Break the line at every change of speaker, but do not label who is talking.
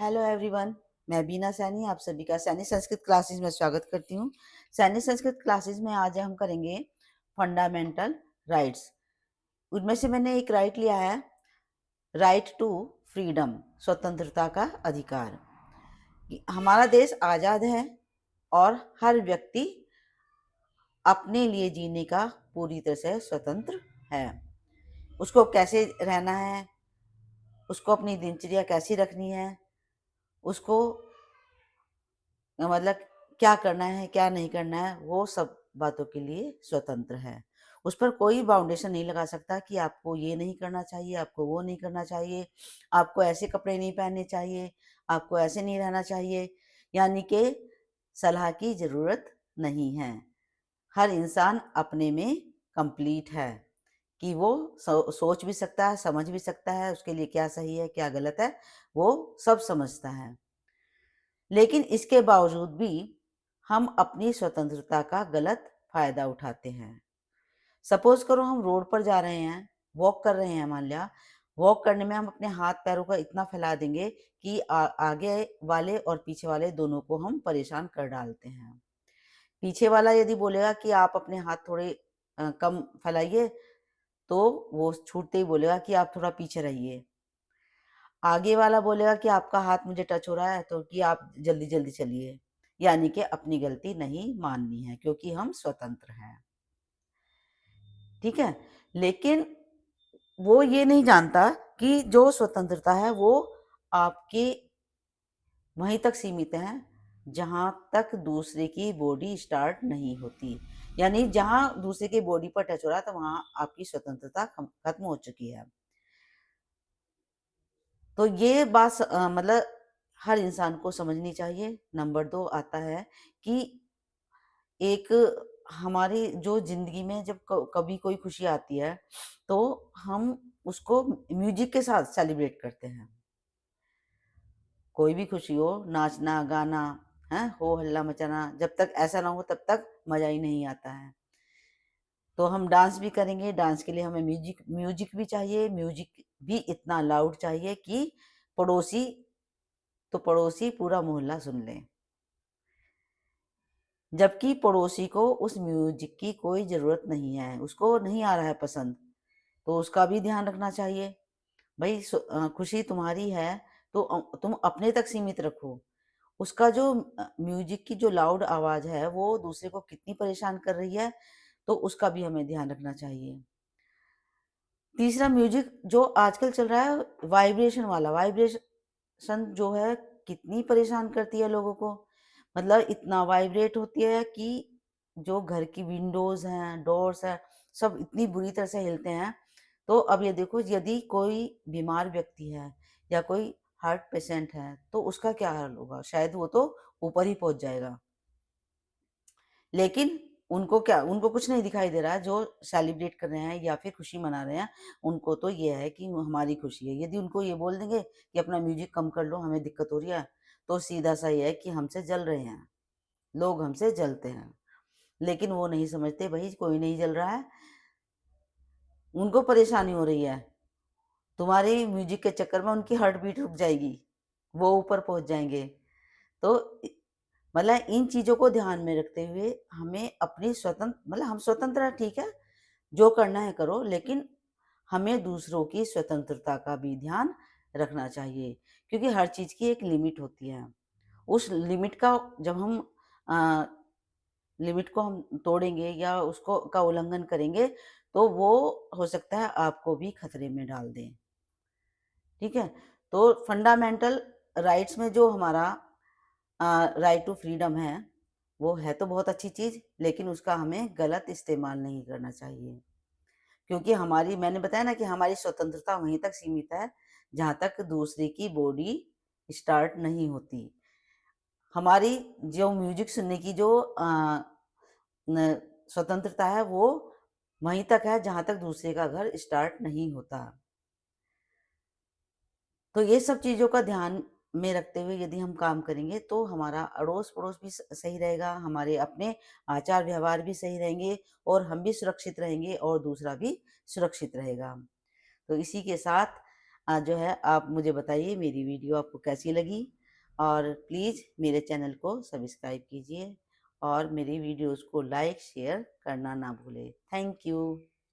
Hello everyone. मैं बीना सैनी आप सभी का सैनी संस्कृत क्लासेस में स्वागत करती हूँ। सैनी संस्कृत क्लासेस में आज हम करेंगे फंडामेंटल राइट्स। उनमें से मैंने एक राइट लिया है, राइट टू फ्रीडम, स्वतंत्रता का अधिकार। हमारा देश आज़ाद है और हर व्यक्ति अपने लिए जीने का पूरी तरह से स्वतंत्र है। उसको कैसे रहना है, उसको अपनी दिनचर्या कैसी रखनी है, उसको मतलब क्या करना है क्या नहीं करना है, वो सब बातों के लिए स्वतंत्र है। उस पर कोई बाउंडेशन नहीं लगा सकता कि आपको ये नहीं करना चाहिए, आपको वो नहीं करना चाहिए, आपको ऐसे कपड़े नहीं पहनने चाहिए, आपको ऐसे नहीं रहना चाहिए। यानी कि सलाह की ज़रूरत नहीं है। हर इंसान अपने में कंप्लीट है कि वो सोच भी सकता है, समझ भी सकता है, उसके लिए क्या सही है क्या गलत है वो सब समझता है। लेकिन इसके बावजूद भी हम अपनी स्वतंत्रता का गलत फायदा उठाते हैं। सपोज करो हम रोड पर जा रहे हैं, वॉक कर रहे हैं, मान लिया वॉक करने में हम अपने हाथ पैरों का इतना फैला देंगे कि आगे वाले और पीछे वाले दोनों को हम परेशान कर डालते हैं। पीछे वाला यदि बोलेगा कि आप अपने हाथ थोड़े कम फैलाइए, तो वो छूटते ही बोलेगा कि आप थोड़ा पीछे रहिए। आगे वाला बोलेगा कि आपका हाथ मुझे टच हो रहा है तो कि आप जल्दी जल्दी चलिए। यानी कि अपनी गलती नहीं माननी है क्योंकि हम स्वतंत्र हैं। ठीक है, लेकिन वो ये नहीं जानता कि जो स्वतंत्रता है वो आपके वहीं तक सीमित है जहां तक दूसरे की बॉडी स्टार्ट नहीं होती। यानी जहां दूसरे की बॉडी पर टच हो रहा है तो वहां आपकी स्वतंत्रता खत्म हो चुकी है। तो ये बात मतलब हर इंसान को समझनी चाहिए। नंबर 2 आता है कि एक हमारी जो ज़िंदगी में जब कभी कोई खुशी आती है, तो हम उसको म्यूज़िक के साथ सेलिब्रेट करते हैं। कोई भी खुशी हो, नाचना, गाना, हैं, हो हल्ला मचाना, जब तक ऐसा ना हो तब तक मज़ा ही नहीं आता है। तो हम डांस भी करेंगे, डांस के लिए हमें म्यूज़िक म्यूज़िक भी चाहिए, म्यूज़िक भी इतना लाउड चाहिए कि पड़ोसी पड़ोसी पूरा मोहल्ला सुन ले। जबकि पड़ोसी को उस म्यूजिक की कोई ज़रूरत नहीं है, उसको नहीं आ रहा है पसंद, तो उसका भी ध्यान रखना चाहिए। भई खुशी तुम्हारी है तो तुम अपने तक सीमित रखो। उसका जो म्यूजिक की जो लाउड आवाज़ है वो दूसरे को कितनी परेशान कर रही है, तो उसका भी हमें ध्यान रखना चाहिए। तीसरा, म्यूजिक जो आजकल चल रहा है वाइब्रेशन वाला, वाइब्रेशन जो है कितनी परेशान करती है लोगों को। मतलब इतना वाइब्रेट होती है कि जो घर की विंडोज़ हैं, डोर्स हैं, सब इतनी बुरी तरह से हिलते हैं। तो अब ये देखो, यदि कोई बीमार व्यक्ति है या कोई हार्ट पेशेंट है तो उसका क्या हाल होगा? शायद वो तो ऊपर ही पहुँच जाएगा। लेकिन उनको क्या, उनको कुछ नहीं दिखाई दे रहा है। जो सेलिब्रेट कर रहे हैं या फिर खुशी मना रहे हैं, उनको तो ये है कि हमारी खुशी है। यदि उनको ये बोल देंगे कि अपना म्यूजिक कम कर लो, हमें दिक्कत हो रही है, तो सीधा सा ये है कि हमसे जल रहे हैं, लोग हमसे जलते हैं। लेकिन वो नहीं समझते, भाई कोई नहीं जल रहा है, उनको परेशानी हो रही है। तुम्हारे म्यूजिक के चक्कर में उनकी हार्ट बीट रुक जाएगी, वो ऊपर पहुंच जाएंगे। तो मतलब इन चीज़ों को ध्यान में रखते हुए हमें अपनी स्वतंत्र, मतलब हम स्वतंत्र हैं, ठीक है, जो करना है करो, लेकिन हमें दूसरों की स्वतंत्रता का भी ध्यान रखना चाहिए क्योंकि हर चीज़ की एक लिमिट होती है। उस लिमिट का जब हम अ, लिमिट को हम तोड़ेंगे या उसको का उल्लंघन करेंगे तो वो हो सकता है आपको भी खतरे में डाल दें। ठीक है, तो फंडामेंटल राइट्स में जो हमारा राइट टू फ्रीडम है, वो है तो बहुत अच्छी चीज़, लेकिन उसका हमें गलत इस्तेमाल नहीं करना चाहिए। क्योंकि हमारी, मैंने बताया ना कि हमारी स्वतंत्रता वहीं तक सीमित है, जहाँ तक दूसरे की बॉडी स्टार्ट नहीं होती। हमारी जो म्यूज़िक सुनने की जो न स्वतंत्रता है, वो वहीं तक है जहाँ तक दूसरे का घर स्टार्ट नहीं होता। तो ये सब चीज़ों का ध्यान में रखते हुए यदि हम काम करेंगे तो हमारा अड़ोस-पड़ोस भी सही रहेगा, हमारे अपने आचार-व्यवहार भी सही रहेंगे और हम भी सुरक्षित रहेंगे और दूसरा भी सुरक्षित रहेगा। तो इसी के साथ जो है आप मुझे बताइए मेरी वीडियो आपको कैसी लगी और प्लीज़ मेरे चैनल को सब्सक्राइब कीजिए और मेरी वीडियोज़ को लाइक शेयर करना ना भूलें। Thank you.